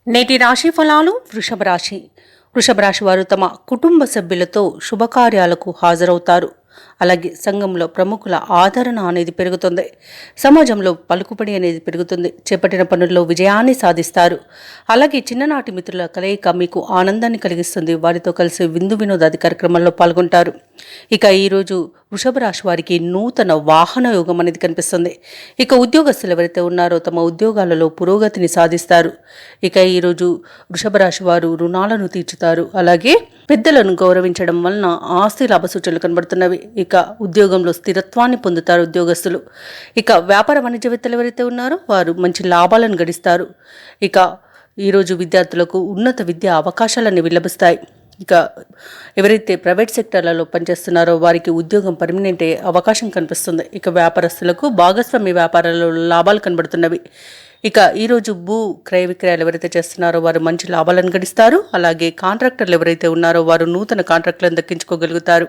నేటి రాశి ఫలాలు. వృషభ రాశి వారు తమ కుటుంబ సభ్యులతో శుభకార్యాలకు హాజరవుతారు. అలాగే సంఘంలో ప్రముఖుల ఆదరణ అనేది పెరుగుతుంది. సమాజంలో పలుకుబడి అనేది పెరుగుతుంది. చేపట్టిన పనుల్లో విజయాన్ని సాధిస్తారు. అలాగే చిన్ననాటి మిత్రుల కలయిక మీకు ఆనందాన్ని కలిగిస్తుంది. వారితో కలిసి విందు వినోదాది కార్యక్రమాల్లో పాల్గొంటారు. ఇక ఈరోజు వృషభ రాశి వారికి నూతన వాహన యోగం అనేది కనిపిస్తుంది. ఇక ఉద్యోగస్తులు ఎవరైతే ఉన్నారో తమ ఉద్యోగాలలో పురోగతిని సాధిస్తారు. ఇక ఈరోజు వృషభ రాశి వారు రుణాలను తీర్చుతారు. అలాగే పెద్దలను గౌరవించడం వలన ఆస్తి లాభ సూచనలు కనబడుతున్నవి. ఇక ఉద్యోగంలో స్థిరత్వాన్ని పొందుతారు ఉద్యోగస్తులు. ఇక వ్యాపార వాణిజ్యవేత్తలు ఎవరైతే ఉన్నారో వారు మంచి లాభాలను గడిస్తారు. ఇక ఈరోజు విద్యార్థులకు ఉన్నత విద్యా అవకాశాలన్నీ విలభిస్తాయి. ఇక ఎవరైతే ప్రైవేట్ సెక్టర్లలో పనిచేస్తున్నారో వారికి ఉద్యోగం పర్మనెంట్ అయ్యే అవకాశం కనిపిస్తుంది. ఇక వ్యాపారస్తులకు భాగస్వామి వ్యాపారాలలో లాభాలు కనబడుతున్నవి. ఇక ఈరోజు భూ క్రయ విక్రయాలు ఎవరైతే చేస్తున్నారో వారు మంచి లాభాలను గడిస్తారు. అలాగే కాంట్రాక్టర్లు ఎవరైతే ఉన్నారో వారు నూతన కాంట్రాక్టులను దక్కించుకోగలుగుతారు.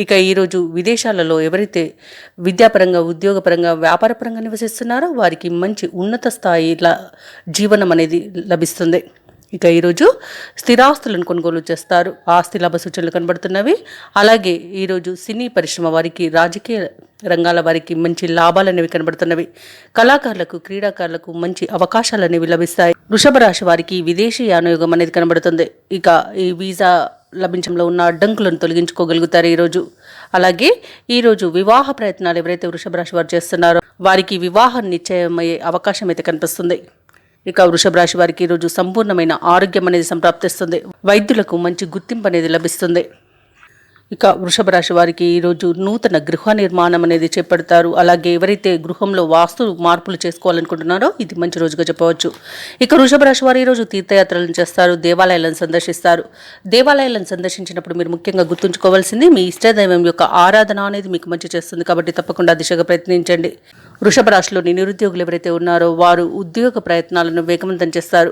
ఇక ఈరోజు విదేశాలలో ఎవరైతే విద్యాపరంగా, ఉద్యోగపరంగా, వ్యాపారపరంగా నివసిస్తున్నారో వారికి మంచి ఉన్నత స్థాయి జీవనం అనేది లభిస్తుంది. ఇక ఈరోజు స్థిరాస్తులను కొనుగోలు చేస్తారు. ఆస్తి లాభ సూచనలు కనబడుతున్నవి. అలాగే ఈరోజు సినీ పరిశ్రమ వారికి, రాజకీయ రంగాల వారికి మంచి లాభాలు అనేవి కనబడుతున్నవి. కళాకారులకు, క్రీడాకారులకు మంచి అవకాశాలు అనేవి లభిస్తాయి. వృషభ రాశి వారికి విదేశీ యానయోగం అనేది కనబడుతుంది. ఇక ఈ వీసా లభించడంలో ఉన్న అడ్డంకులను తొలగించుకోగలుగుతారు ఈరోజు. అలాగే ఈరోజు వివాహ ప్రయత్నాలు ఎవరైతే వృషభ రాశి వారు చేస్తున్నారో వారికి వివాహం నిశ్చయమయ్యే అవకాశం అయితే కనిపిస్తుంది. ఇక వృషభ రాశి వారికి ఈరోజు సంపూర్ణమైన ఆరోగ్యం అనేది సంప్రాప్తిస్తుంది. వైద్యులకు మంచి గుర్తింపు అనేది లభిస్తుంది. ఇక వృషభ రాశి వారికి ఈరోజు నూతన గృహ నిర్మాణం అనేది చేపడతారు. అలాగే ఎవరైతే గృహంలో వాస్తు మార్పులు చేసుకోవాలనుకుంటున్నారో ఇది మంచి రోజుగా చెప్పవచ్చు. ఇక వృషభ రాశి వారు ఈరోజు తీర్థయాత్రలను చేస్తారు. దేవాలయాలను సందర్శిస్తారు. దేవాలయాలను సందర్శించినప్పుడు మీరు ముఖ్యంగా గుర్తుంచుకోవాల్సింది మీ ఇష్టదైవం యొక్క ఆరాధన అనేది మీకు మంచి చేస్తుంది. కాబట్టి తప్పకుండా దిశగా ప్రయత్నించండి. వృషభ రాశిలోని నిరుద్యోగులు ఎవరైతే ఉన్నారో వారు ఉద్యోగ ప్రయత్నాలను వేగవంతం చేస్తారు.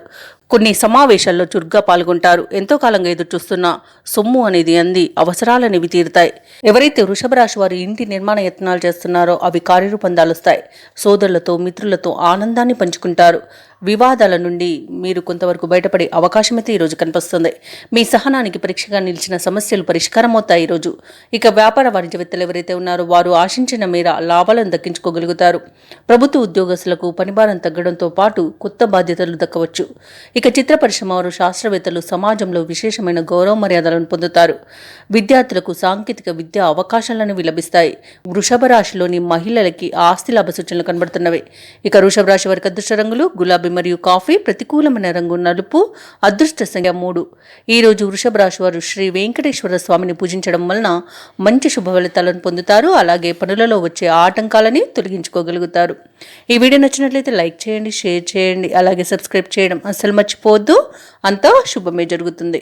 కొన్ని సమావేశాల్లో చురుగ్గా పాల్గొంటారు. ఎంతో కాలంగా ఎదురు చూస్తున్న సొమ్ము అనేది అంది అవసరాలనేవి తీరుతాయి. ఎవరైతే వృషభ రాశి వారు ఇంటి నిర్మాణ యత్నాలు చేస్తున్నారో అవి కార్యరూపం దాలుస్తాయి. సోదరులతో, మిత్రులతో ఆనందాన్ని పంచుకుంటారు. వివాదాల నుండి మీరు కొంతవరకు బయటపడే అవకాశం అయితే ఈరోజు కనిపిస్తుంది. మీ సహనానికి పరీక్షగా నిలిచిన సమస్యలు పరిష్కారం అవుతాయి ఈరోజు. ఇక వ్యాపార వాణిజ్యవేత్తలు ఎవరైతే ఉన్నారో వారు ఆశించిన మేర లాభాలను దక్కించుకోగలుగుతారు. ప్రభుత్వ ఉద్యోగస్తులకు పనిభారం తగ్గడంతో పాటు కొత్త బాధ్యతలు దక్కవచ్చు. ఇక చిత్ర పరిశ్రమ వారు, శాస్త్రవేత్తలు సమాజంలో విశేషమైన గౌరవ మర్యాదలను పొందుతారు. విద్యార్థులకు సాంకేతిక విద్యా అవకాశాలను లభిస్తాయి. వృషభ రాశిలోని మహిళలకి ఆస్తి లాభ సూచనలు కనబడుతున్నవి. ఇక వృషభ రాశి వారికి అదృష్ట రంగులు గులాబీ మరియు కాఫీ. ప్రతికూలమైన రంగు నలుపు. అదృష్ట సంఖ్య 3. ఈరోజు వృషభ రాశి వారు శ్రీ వెంకటేశ్వర స్వామిని పూజించడం వలన మంచి శుభ ఫలితాలను పొందుతారు. అలాగే పనులలో వచ్చే ఆటంకాలని తొలగించుకోగలుగుతారు. ఈ వీడియో నచ్చినట్లయితే లైక్ చేయండి, షేర్ చేయండి, అలాగే సబ్స్క్రైబ్ చేయడం అస్సలు మర్చిపోవద్దు. అంతా శుభమే జరుగుతుంది.